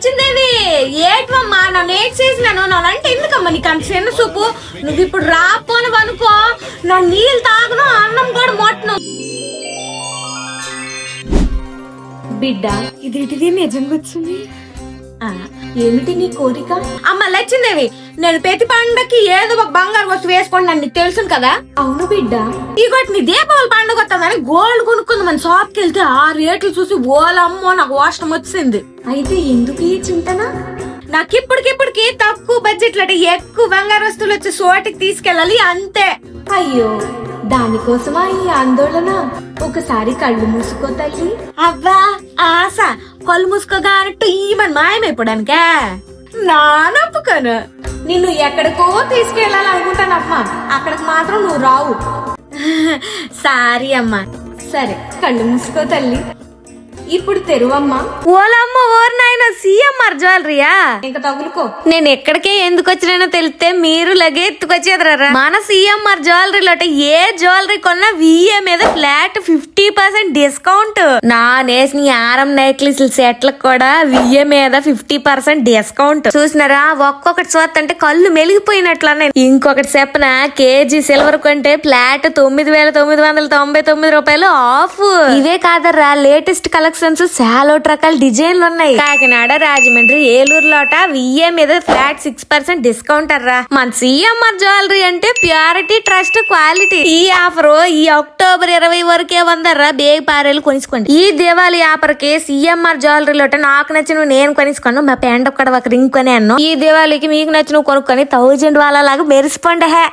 లచ్చిందేవి ఏట్వమ్మా నన్ను ఏట్ చేసినాను నన్నంటే ఎందుకమ్మా నీకు అంత చిన్న చూపు నువ్వు ఇప్పుడు రాపోను అనుకో నా నీళ్ళు తాగను అన్నం కూడా మొట్టను బిడ్డ ఇదేంటిది నిజంగా వచ్చింది ఏమిటి నీ కోరిక అమ్మ లచ్చిందేవి నేను ప్రతి పండగకి ఏదో ఒక బంగారు వస్తువు వేసుకోండి నీకు తెలుసు కదా అవును బిడ్డ ఇగోటి నీ దీపావళి పండుగ వస్తుందని గోల్డ్ కొనుక్కుంది మన షాప్ కి వెళ్తే ఆ రేట్లు చూసి ఓలమ్మో నాకు వాష్టం వచ్చింది అయితే ఎందుకు ఈ చింతన నాకు ఇప్పటికిప్పటికి తక్కువ బడ్జెట్ అంటే ఎక్కువ బంగారు వస్తువులు వచ్చి చోటికి తీసుకెళ్ళాలి అంతే అయ్యో దానికోసమా ఈ ఆందోళన ఒకసారి కళ్ళు మూసుకో తల్లి అవ్వా ఆశ కళ్ళు మూసుకోగానట్టు ఈమెను మాయమైపోవడానికే నానొప్పుకోను నిన్ను ఎక్కడికో తీసుకెళ్ళాలనుకుంటానమ్మా అక్కడికి మాత్రం నువ్వు రావు సారీ అమ్మా సరే కళ్ళు మూసుకో తల్లి ఇప్పుడు తెరువమ్మా ఓలమ్మ ఓర్నాయన సిఎంఆర్ జ్యువెలరీయా ఇంకా తగులుకో నేను ఎక్కడికే ఎందుకు వచ్చినానో తెలిస్తే మీరు లగే ఎత్తుకొచ్చేదరా మన సిఎంఆర్ జ్యువెలరీలో ఏ జ్యువెలరీ కొన్నా విఏ మీద ఫ్లాట్ 50% డిస్కౌంట్ నా నేసిన ఆరం నెక్లెస్ సెట్లకు కూడా విఏ మీద 50% డిస్కౌంట్ చూసినారా ఒక్కొక్కటి చూస్తుంటే కళ్ళు మెలిగిపోయినట్లనే ఇంకొకటి చెప్పన కేజీ సిల్వర్ కొంటే ఫ్లాట్ 9,999 రూపాయలు ఆఫ్ ఇవే కాదర్రా లేటెస్ట్ కలెక్షన్ చాలా రకాల డిజైన్లు ఉన్నాయి కాకినాడ రాజమండ్రి ఏలూరులోట విఏ మీద ఫ్లాట్ 6% డిస్కౌంట్ అర్రా మన సిఎంఆర్ జ్యువెలరీ అంటే ప్యూరిటీ ట్రస్ట్ క్వాలిటీ ఈ ఆఫర్ ఈ అక్టోబర్ 20 వరకే ఉందర్రా బేగ్ పారేలు కొనుక్కోండి ఈ దివాళీ ఆఫర్ కి సిఎంఆర్ జ్యువెలరీలోట నాకు నచ్చిన నేను కొనుక్కోను మా పెండ ఒక్కడ ఒక రింగ్ కొనే అన్ను ఈ దివాళీకి మీకు నచ్చిన కొనుక్కొని 1000 వాళ్ళ లాగా మెరిసిపోండి హే